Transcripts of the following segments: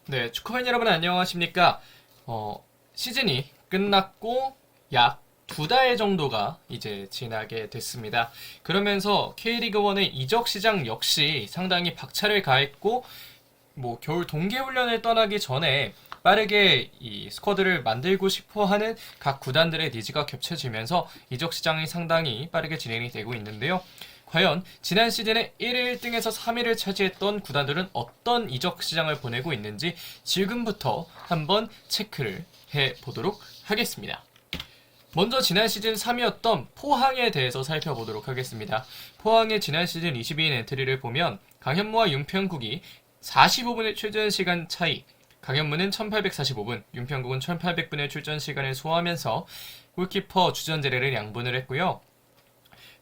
네, 축구팬 여러분 안녕하십니까? 시즌이 끝났고 약 2달 정도가 이제 지나게 됐습니다. 그러면서 K리그1의 이적 시장 역시 상당히 박차를 가했고 겨울 동계훈련을 떠나기 전에 빠르게 이 스쿼드를 만들고 싶어 하는 각 구단들의 니즈가 겹쳐지면서 이적 시장이 상당히 빠르게 진행이 되고 있는데요. 과연 지난 시즌에 1위, 1등에서 3위를 차지했던 구단들은 어떤 이적 시장을 보내고 있는지 지금부터 한번 체크를 해보도록 하겠습니다. 먼저 지난 시즌 3위였던 포항에 대해서 살펴보도록 하겠습니다. 포항의 지난 시즌 22인 엔트리를 보면 강현무와 윤평국이 45분의 출전 시간 차이, 강현무는 1845분, 윤평국은 1800분의 출전 시간을 소화하면서 골키퍼 주전제레를 양분을 했고요.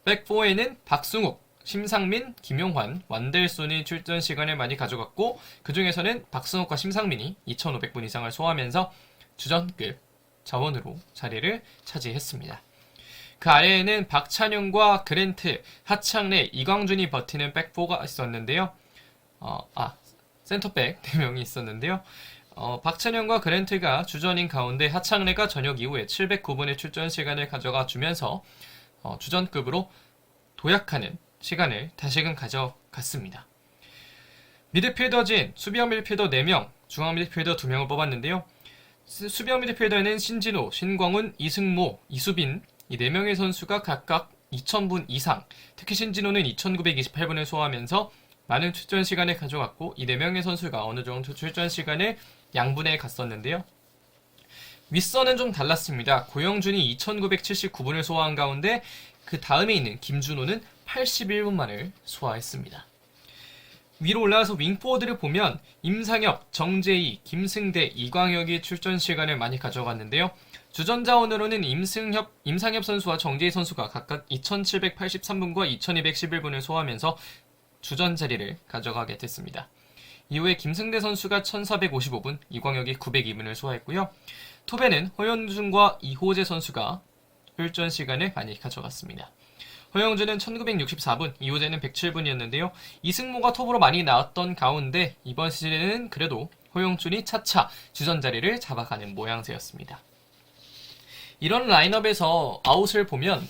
백4에는 박승욱, 심상민, 김용환, 완델손이 출전 시간을 많이 가져갔고 그 중에서는 박승욱과 심상민이 2500분 이상을 소화하면서 주전급 자원으로 자리를 차지했습니다. 그 아래에는 박찬용과 그랜트, 하창래, 이광준이 버티는 백4가 있었는데요. 센터백 4명이 있었는데요. 박찬영과 그랜트가 주전인 가운데 하창래가 저녁 이후에 709분의 출전 시간을 가져가 주면서 주전급으로 도약하는 시간을 다시금 가져갔습니다. 미드필더진 수비형 미드필더 4명, 중앙 미드필더 2명을 뽑았는데요. 수비형 미드필더에는 신진호, 신광훈, 이승모, 이수빈 이 4명의 선수가 각각 2000분 이상, 특히 신진호는 2928분을 소화하면서 많은 출전 시간을 가져갔고 이 4명의 선수가 어느 정도 출전 시간을 양분해 갔었는데요. 윗선은 좀 달랐습니다. 고영준이 2979분을 소화한 가운데 그 다음에 있는 김준호는 81분만을 소화했습니다. 위로 올라와서 윙포워드를 보면 임상엽, 정재희, 김승대, 이광혁이 출전 시간을 많이 가져갔는데요. 주전자원으로는 임상엽 선수와 정재희 선수가 각각 2783분과 2211분을 소화하면서 주전 자리를 가져가게 됐습니다. 이후에 김승대 선수가 1455분, 이광혁이 902분을 소화했고요. 톱에는 허현준과 이호재 선수가 출전 시간을 많이 가져갔습니다. 허영준은 1964분, 이호재는 107분이었는데요. 이승모가 톱으로 많이 나왔던 가운데 이번 시즌에는 그래도 허영준이 차차 주전 자리를 잡아가는 모양새였습니다. 이런 라인업에서 아웃을 보면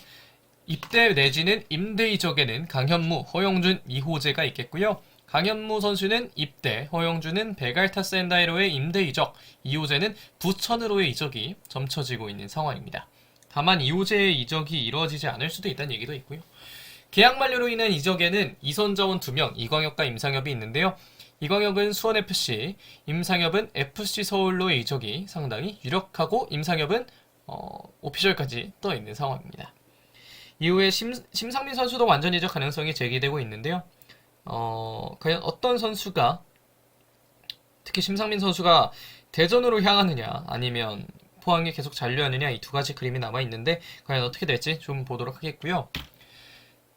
입대 내지는 임대 이적에는 강현무, 허영준, 이호재가 있겠고요. 강현무 선수는 입대, 허영준은 베갈타 샌다이로의 임대 이적, 이호재는 부천으로의 이적이 점쳐지고 있는 상황입니다. 다만 이호재의 이적이 이루어지지 않을 수도 있다는 얘기도 있고요. 계약 만료로 인한 이적에는 이선자원 2명, 이광혁과 임상엽이 있는데요. 이광혁은 수원FC, 임상엽은 FC 서울로의 이적이 상당히 유력하고 임상엽은 오피셜까지 떠있는 상황입니다. 이후에 심상민 선수도 완전 이적 가능성이 제기되고 있는데요. 과연 어떤 선수가, 특히 심상민 선수가 대전으로 향하느냐 아니면 포항에 계속 잔류하느냐, 이 두 가지 그림이 남아있는데 과연 어떻게 될지 좀 보도록 하겠고요.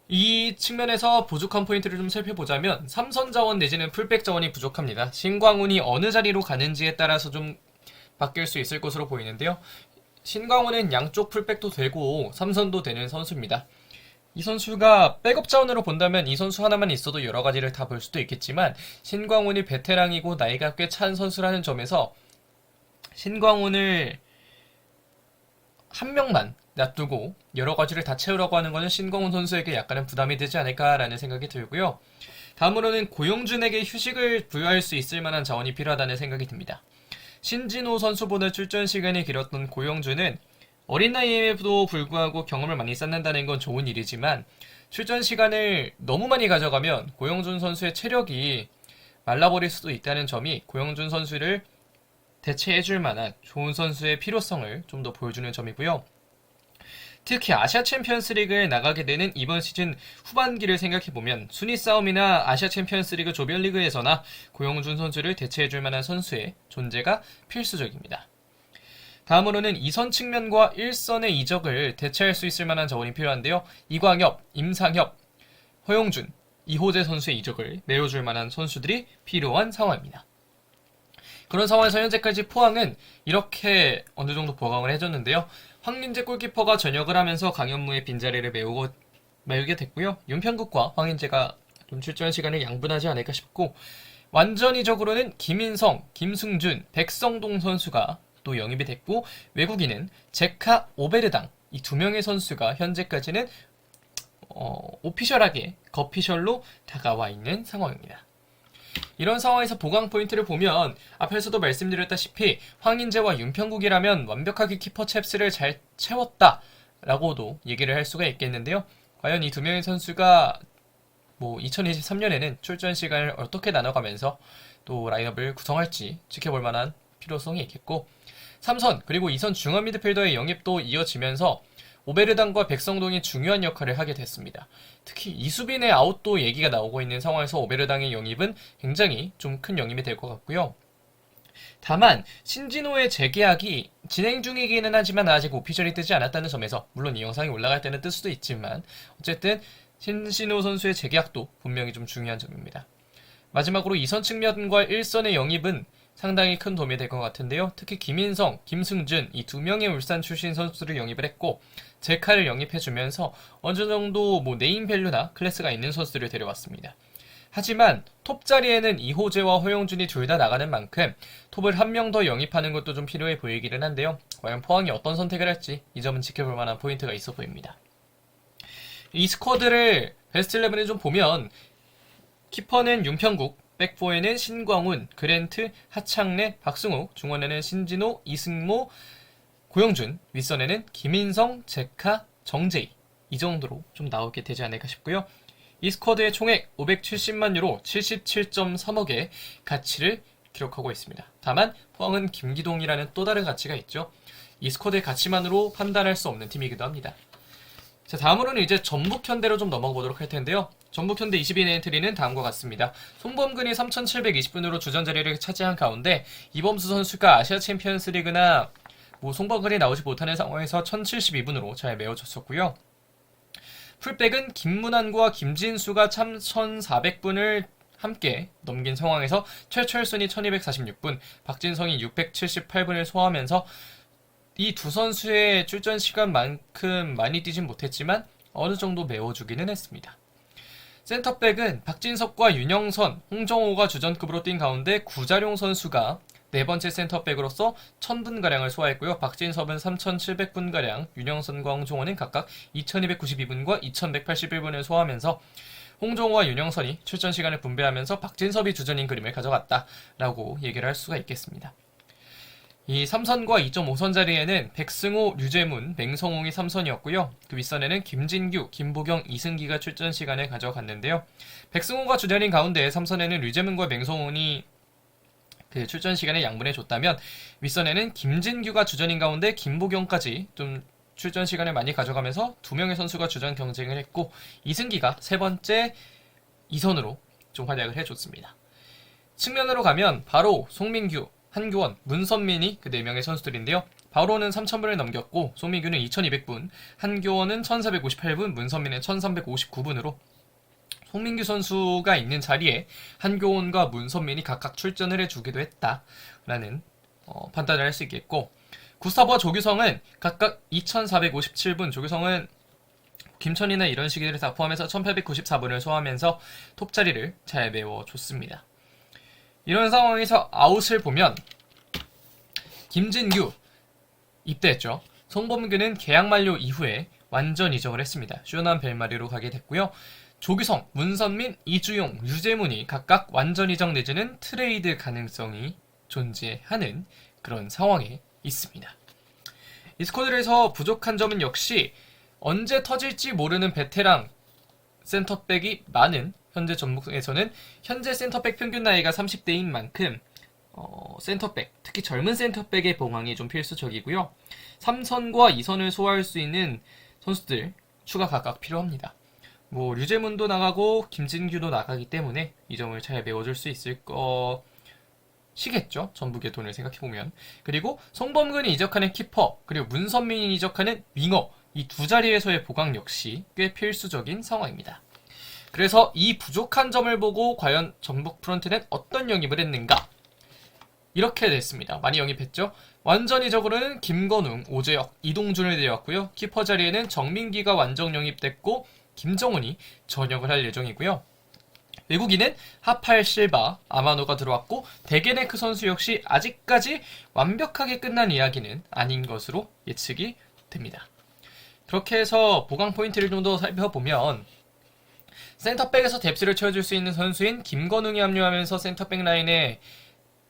이 측면에서 부족한 포인트를 좀 살펴보자면 삼선 자원 내지는 풀백 자원이 부족합니다. 신광훈이 어느 자리로 가는지에 따라서 좀 바뀔 수 있을 것으로 보이는데요. 신광훈은 양쪽 풀백도 되고 삼선도 되는 선수입니다. 이 선수가 백업 자원으로 본다면 이 선수 하나만 있어도 여러 가지를 다 볼 수도 있겠지만 신광훈이 베테랑이고 나이가 꽤 찬 선수라는 점에서 신광훈을 한 명만 놔두고 여러 가지를 다 채우려고 하는 것은 신광훈 선수에게 약간은 부담이 되지 않을까라는 생각이 들고요. 다음으로는 고용준에게 휴식을 부여할 수 있을 만한 자원이 필요하다는 생각이 듭니다. 신진호 선수보다 출전 시간이 길었던 고용준은 어린 나이에도 불구하고 경험을 많이 쌓는다는 건 좋은 일이지만 출전 시간을 너무 많이 가져가면 고용준 선수의 체력이 말라버릴 수도 있다는 점이 고용준 선수를 대체해줄 만한 좋은 선수의 필요성을 좀 더 보여주는 점이고요. 특히 아시아 챔피언스 리그에 나가게 되는 이번 시즌 후반기를 생각해보면 순위 싸움이나 아시아 챔피언스 리그 조별리그에서나 고용준 선수를 대체해줄 만한 선수의 존재가 필수적입니다. 다음으로는 2선 측면과 1선의 이적을 대체할 수 있을 만한 자원이 필요한데요. 이광엽, 임상엽, 허용준, 이호재 선수의 이적을 메워줄 만한 선수들이 필요한 상황입니다. 그런 상황에서 현재까지 포항은 이렇게 어느 정도 보강을 해줬는데요. 황민재 골키퍼가 전역을 하면서 강현무의 빈자리를 메우게 됐고요. 윤평국과 황인재가 좀 출전 시간을 양분하지 않을까 싶고 완전히적으로는 김인성, 김승준, 백성동 선수가 또 영입이 됐고 외국인은 제카 오베르당 이 두 명의 선수가 현재까지는 오피셜하게 거피셜로 다가와 있는 상황입니다. 이런 상황에서 보강 포인트를 보면 앞에서도 말씀드렸다시피 황인재와 윤평국이라면 완벽하게 키퍼 챕스를 잘 채웠다 라고도 얘기를 할 수가 있겠는데요. 과연 이 두 명의 선수가 2023년에는 출전 시간을 어떻게 나눠가면서 또 라인업을 구성할지 지켜볼 만한 필요성이 있겠고 3선 그리고 2선 중앙 미드필더의 영입도 이어지면서 오베르단과 백성동이 중요한 역할을 하게 됐습니다. 특히 이수빈의 아웃도 얘기가 나오고 있는 상황에서 오베르당의 영입은 굉장히 좀 큰 영입이 될 것 같고요. 다만 신진호의 재계약이 진행 중이기는 하지만 아직 오피셜이 뜨지 않았다는 점에서 물론 이 영상이 올라갈 때는 뜰 수도 있지만 어쨌든 신진호 선수의 재계약도 분명히 좀 중요한 점입니다. 마지막으로 2선 측면과 1선의 영입은 상당히 큰 도움이 될 것 같은데요. 특히 김인성, 김승준 이 두 명의 울산 출신 선수들을 영입을 했고 제카를 영입해주면서 어느 정도 네임밸류나 클래스가 있는 선수들을 데려왔습니다. 하지만 톱 자리에는 이호재와 허용준이 둘 다 나가는 만큼 톱을 한 명 더 영입하는 것도 좀 필요해 보이기는 한데요. 과연 포항이 어떤 선택을 할지 이 점은 지켜볼 만한 포인트가 있어 보입니다. 이 스쿼드를 베스트 11을 좀 보면 키퍼는 윤평국, 백포에는 신광훈, 그랜트, 하창래, 박승욱, 중원에는 신진호, 이승모, 고영준, 윗선에는 김인성, 제카, 정재희 이 정도로 좀 나오게 되지 않을까 싶고요. 이 스쿼드의 총액 570만 유로 77.3억의 가치를 기록하고 있습니다. 다만 포항은 김기동이라는 또 다른 가치가 있죠. 이 스쿼드의 가치만으로 판단할 수 없는 팀이기도 합니다. 자, 다음으로는 이제 전북현대로 좀 넘어가 보도록 할 텐데요. 전북현대 22인 엔트리는 다음과 같습니다. 송범근이 3,720분으로 주전 자리를 차지한 가운데 이범수 선수가 아시아 챔피언스 리그나 송범근이 나오지 못하는 상황에서 1,072분으로 잘 메워줬었고요. 풀백은 김문환과 김진수가 참 1,400분을 함께 넘긴 상황에서 최철순이 1,246분, 박진성이 678분을 소화하면서 이 두 선수의 출전 시간만큼 많이 뛰진 못했지만 어느 정도 메워주기는 했습니다. 센터백은 박진섭과 윤영선, 홍정호가 주전급으로 뛴 가운데 구자룡 선수가 네 번째 센터백으로서 1,000분가량을 소화했고요. 박진섭은 3,700분가량, 윤영선과 홍정호는 각각 2,292분과 2,181분을 소화하면서 홍정호와 윤영선이 출전 시간을 분배하면서 박진섭이 주전인 그림을 가져갔다라고 얘기를 할 수가 있겠습니다. 이 3선과 2.5선 자리에는 백승호, 류재문, 맹성홍이 3선이었고요. 그 윗선에는 김진규, 김보경, 이승기가 출전 시간을 가져갔는데요. 백승호가 주전인 가운데 3선에는 류재문과 맹성홍이 그 출전 시간에 양분해줬다면 윗선에는 김진규가 주전인 가운데 김보경까지 좀 출전 시간을 많이 가져가면서 두 명의 선수가 주전 경쟁을 했고 이승기가 세 번째 2선으로 좀 활약을 해줬습니다. 측면으로 가면 바로 송민규, 한교원, 문선민이 그 4명의 선수들인데요. 바로는 3,000분을 넘겼고 송민규는 2,200분, 한교원은 1,458분, 문선민은 1,359분으로 송민규 선수가 있는 자리에 한교원과 문선민이 각각 출전을 해주기도 했다라는 판단을 할 수 있겠고 구스타브와 조규성은 각각 2,457분, 조규성은 김천이나 이런 시기들을 다 포함해서 1,894분을 소화하면서 톱 자리를 잘 메워줬습니다. 이런 상황에서 아웃을 보면 김진규 입대했죠. 송범규는 계약 만료 이후에 완전 이적을 했습니다. 쇼남 벨마리로 가게 됐고요. 조규성, 문선민, 이주용, 류재문이 각각 완전 이적 내지는 트레이드 가능성이 존재하는 그런 상황에 있습니다. 이 스쿼드에서 부족한 점은 역시 언제 터질지 모르는 베테랑 센터백이 많은 현재 전북에서는 현재 센터백 평균 나이가 30대인 만큼 센터백, 특히 젊은 센터백의 봉황이 좀 필수적이고요. 3선과 2선을 소화할 수 있는 선수들 추가 각각 필요합니다. 류재문도 나가고 김진규도 나가기 때문에 이 점을 잘 메워줄 수 있을 것이겠죠. 전북의 돈을 생각해보면. 그리고 송범근이 이적하는 키퍼, 그리고 문선민이 이적하는 윙어, 이 두 자리에서의 보강 역시 꽤 필수적인 상황입니다. 그래서 이 부족한 점을 보고 과연 전북 프런트는 어떤 영입을 했는가? 이렇게 됐습니다. 많이 영입했죠. 완전히적으로는 김건웅, 오재혁, 이동준을 데려왔고요. 키퍼 자리에는 정민기가 완전 영입됐고 김정훈이 전역을 할 예정이고요. 외국인은 하팔 실바, 아마노가 들어왔고 데게네크 선수 역시 아직까지 완벽하게 끝난 이야기는 아닌 것으로 예측이 됩니다. 그렇게 해서 보강 포인트를 좀 더 살펴보면 센터백에서 뎁스를 채워줄 수 있는 선수인 김건웅이 합류하면서 센터백 라인의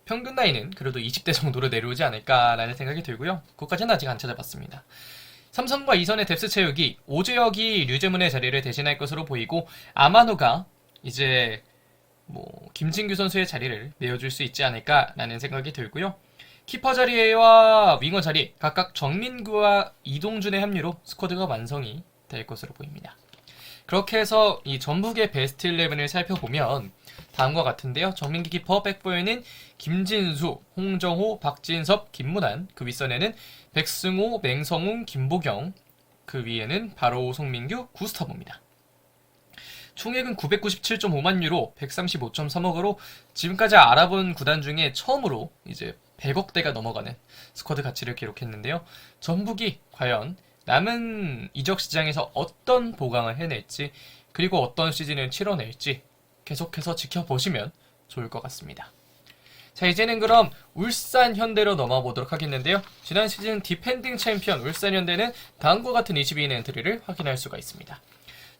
평균 나이는 그래도 20대 정도로 내려오지 않을까라는 생각이 들고요. 그것까지는 아직 안 찾아봤습니다. 삼성과 이선의 뎁스 채우기, 오재혁이 류재문의 자리를 대신할 것으로 보이고 아마노가 이제 김진규 선수의 자리를 메워줄 수 있지 않을까라는 생각이 들고요. 키퍼 자리와 윙어 자리 각각 정민구와 이동준의 합류로 스쿼드가 완성이 될 것으로 보입니다. 그렇게 해서 이 전북의 베스트 11을 살펴보면 다음과 같은데요. 정민기 키퍼, 백포에는 김진수, 홍정호, 박진섭, 김문환, 그 윗선에는 백승호, 맹성웅, 김보경, 그 위에는 바로 송민규, 구스타보입니다. 총액은 997.5만 유로, 135.3억으로 지금까지 알아본 구단 중에 처음으로 이제 100억대가 넘어가는 스쿼드 가치를 기록했는데요. 전북이 과연 남은 이적 시장에서 어떤 보강을 해낼지 그리고 어떤 시즌을 치러낼지 계속해서 지켜보시면 좋을 것 같습니다. 자, 이제는 그럼 울산 현대로 넘어가 보도록 하겠는데요. 지난 시즌 디펜딩 챔피언 울산 현대는 다음과 같은 22인 엔트리를 확인할 수가 있습니다.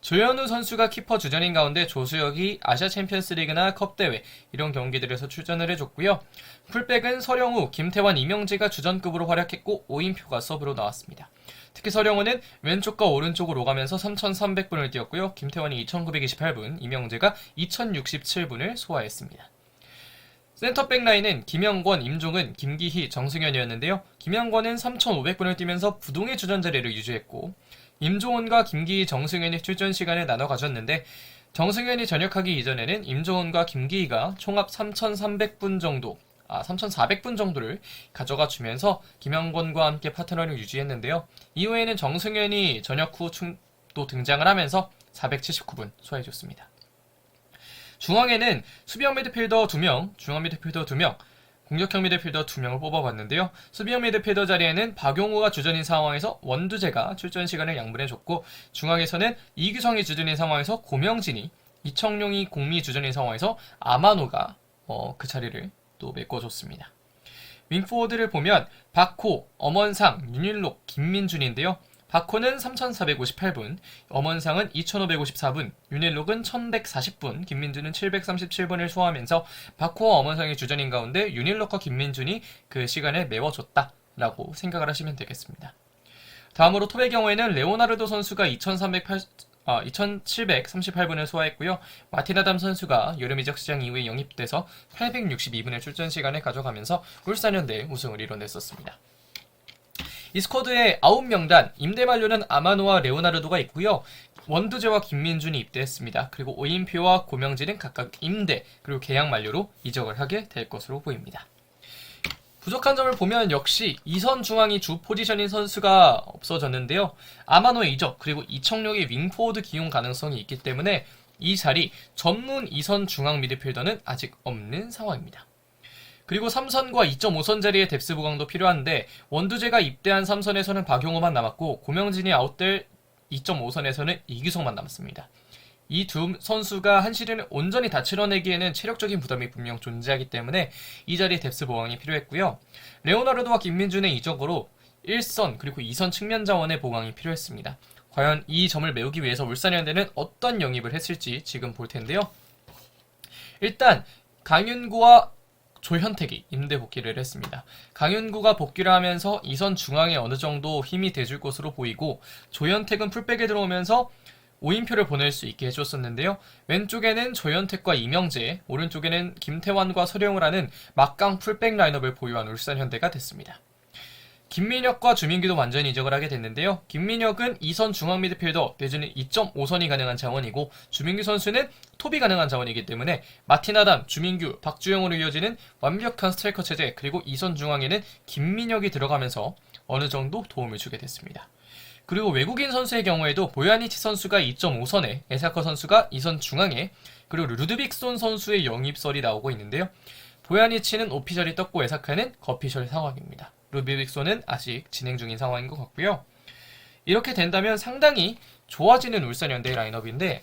조현우 선수가 키퍼 주전인 가운데 조수혁이 아시아 챔피언스 리그나 컵대회 이런 경기들에서 출전을 해줬고요. 풀백은 서령우, 김태환, 이명재가 주전급으로 활약했고 오인표가 서브로 나왔습니다. 특히 서령우는 왼쪽과 오른쪽으로 오가면서 3,300분을 뛰었고요. 김태환이 2,928분, 이명재가 2,067분을 소화했습니다. 센터백 라인은 김영권, 임종은, 김기희, 정승현이었는데요. 김영권은 3,500분을 뛰면서 부동의 주전 자리를 유지했고 임종훈과 김기희, 정승현이 출전 시간을 나눠 가졌는데 정승현이 전역하기 이전에는 임종훈과 김기희가 총합 3,300분 정도 3,400분 정도를 가져가 주면서 김영권과 함께 파트너를 유지했는데요. 이후에는 정승현이 전역 후 또 등장을 하면서 479분 소화해줬습니다. 중앙에는 수비형 미드필더 2명, 중앙 미드필더 2명, 공격형 미드필더 2명을 뽑아봤는데요. 수비형 미드필더 자리에는 박용호가 주전인 상황에서 원두재가 출전 시간을 양분해줬고 중앙에서는 이규성이 주전인 상황에서 고명진이, 이청용이 공미 주전인 상황에서 아마노가 그 자리를 또 메꿔줬습니다. 윙포워드를 보면 박호, 엄원상, 윤일록, 김민준인데요. 박호는 3,458분, 엄원상은 2,554분, 윤일록은 1,140분, 김민준은 737분을 소화하면서 박호와 엄원상이 주전인 가운데 윤일록과 김민준이 그 시간을 메워줬다라고 생각을 하시면 되겠습니다. 다음으로 톱의 경우에는 레오나르도 선수가 2,738분을 소화했고요. 마틴아담 선수가 여름 이적 시장 이후에 영입돼서 862분의 출전 시간을 가져가면서 울산현대 우승을 이뤄냈었습니다. 이 스쿼드의 9명단, 임대 만료는 아마노와 레오나르도가 있고요. 원두재와 김민준이 입대했습니다. 그리고 오인표와 고명진은 각각 임대, 그리고 계약 만료로 이적을 하게 될 것으로 보입니다. 부족한 점을 보면 역시 이선 중앙이 주 포지션인 선수가 없어졌는데요. 아마노의 이적, 그리고 이청용의 윙포워드 기용 가능성이 있기 때문에 이 자리 전문 이선 중앙 미드필더는 아직 없는 상황입니다. 그리고 3선과 2.5선 자리의 뎁스 보강도 필요한데 원두재가 입대한 3선에서는 박용호만 남았고 고명진이 아웃될 2.5선에서는 이규성만 남았습니다. 이 두 선수가 한 시즌을 온전히 다 치러내기에는 체력적인 부담이 분명 존재하기 때문에 이 자리에 뎁스 보강이 필요했고요. 레오나르도와 김민준의 이적으로 1선 그리고 2선 측면 자원의 보강이 필요했습니다. 과연 이 점을 메우기 위해서 울산현대는 어떤 영입을 했을지 지금 볼 텐데요. 일단 강윤구와 조현택이 임대 복귀를 했습니다. 강윤구가 복귀를 하면서 2선 중앙에 어느 정도 힘이 돼줄 것으로 보이고 조현택은 풀백에 들어오면서 오인표를 보낼 수 있게 해줬었는데요. 왼쪽에는 조현택과 이명재, 오른쪽에는 김태환과 서령을 하는 막강 풀백 라인업을 보유한 울산현대가 됐습니다. 김민혁과 주민규도 완전히 이적을 하게 됐는데요. 김민혁은 2선 중앙 미드필더 내지는 2.5선이 가능한 자원이고 주민규 선수는 톱이 가능한 자원이기 때문에 마틴아담, 주민규, 박주영으로 이어지는 완벽한 스트라이커 체제 그리고 2선 중앙에는 김민혁이 들어가면서 어느 정도 도움을 주게 됐습니다. 그리고 외국인 선수의 경우에도 보야니치 선수가 2.5선에, 에사커 선수가 2선 중앙에, 그리고 루드빅손 선수의 영입설이 나오고 있는데요. 보야니치는 오피셜이 떴고 에사카는 거피셜 상황입니다. 루드빅손은 아직 진행 중인 상황인 것 같고요. 이렇게 된다면 상당히 좋아지는 울산현대의 라인업인데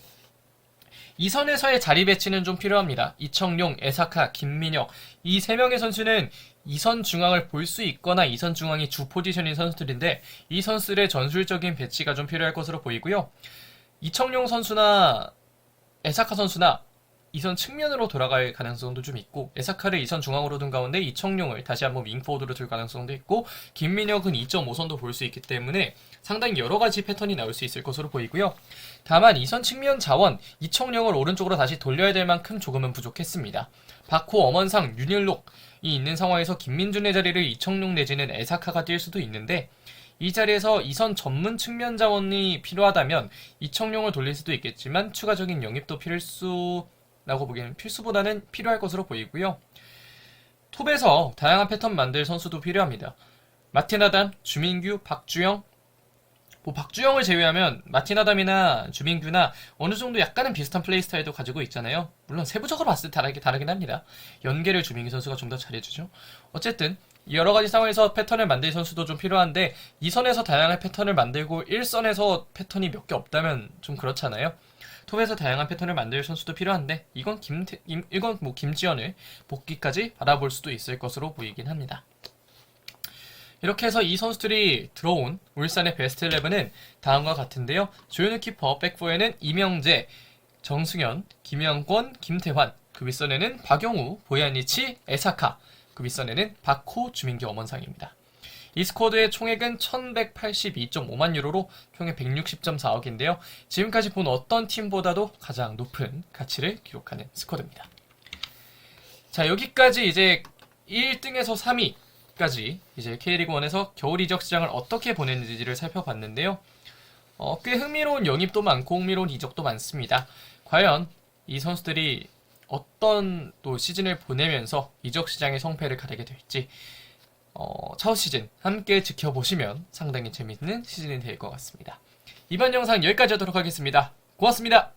이 선에서의 자리 배치는 좀 필요합니다. 이청용, 에사카, 김민혁 이 세 명의 선수는 2선 중앙을 볼 수 있거나 2선 중앙이 주 포지션인 선수들인데 이 선수들의 전술적인 배치가 좀 필요할 것으로 보이고요. 이청용 선수나 에사카 선수나 2선 측면으로 돌아갈 가능성도 좀 있고 에사카를 2선 중앙으로 둔 가운데 이청용을 다시 한번 윙포워드로 둘 가능성도 있고 김민혁은 2.5선도 볼 수 있기 때문에 상당히 여러가지 패턴이 나올 수 있을 것으로 보이고요. 다만 2선 측면 자원 이청용을 오른쪽으로 다시 돌려야 될 만큼 조금은 부족했습니다. 박호, 엄원상, 윤일록이 있는 상황에서 김민준의 자리를 이청용 내지는 에사카가 뛸 수도 있는데 이 자리에서 2선 전문 측면 자원이 필요하다면 이청용을 돌릴 수도 있겠지만 추가적인 영입도 필수라고 보기에는 필수보다는 필요할 것으로 보이고요. 톱에서 다양한 패턴 만들 선수도 필요합니다. 마틴 아담, 주민규, 박주영 박주영을 제외하면 마틴 아담이나 주민규나 어느 정도 약간은 비슷한 플레이 스타일도 가지고 있잖아요. 물론 세부적으로 봤을 때 다르긴 합니다. 연계를 주민규 선수가 좀 더 잘해주죠. 어쨌든 여러 가지 상황에서 패턴을 만들 선수도 좀 필요한데 2선에서 다양한 패턴을 만들고 1선에서 패턴이 몇 개 없다면 좀 그렇잖아요. 톱에서 다양한 패턴을 만들 선수도 필요한데 이건 김지현을 복귀까지 바라볼 수도 있을 것으로 보이긴 합니다. 이렇게 해서 이 선수들이 들어온 울산의 베스트 11은 다음과 같은데요. 조현우 키퍼, 백포에는 이명재, 정승현, 김영권, 김태환, 그 윗선에는 박용우, 보얀리치, 에사카, 그 윗선에는 박호, 주민규, 엄원상입니다. 이 스쿼드의 총액은 1182.5만 유로로 총액 160.4억인데요. 지금까지 본 어떤 팀보다도 가장 높은 가치를 기록하는 스쿼드입니다. 자, 여기까지 이제 1등에서 3위까지 이제 K리그1에서 겨울 이적 시장을 어떻게 보냈는지를 살펴봤는데요. 꽤 흥미로운 영입도 많고 흥미로운 이적도 많습니다. 과연 이 선수들이 어떤 또 시즌을 보내면서 이적 시장의 성패를 가리게 될지 첫 시즌 함께 지켜보시면 상당히 재밌는 시즌이 될 것 같습니다. 이번 영상 여기까지 하도록 하겠습니다. 고맙습니다.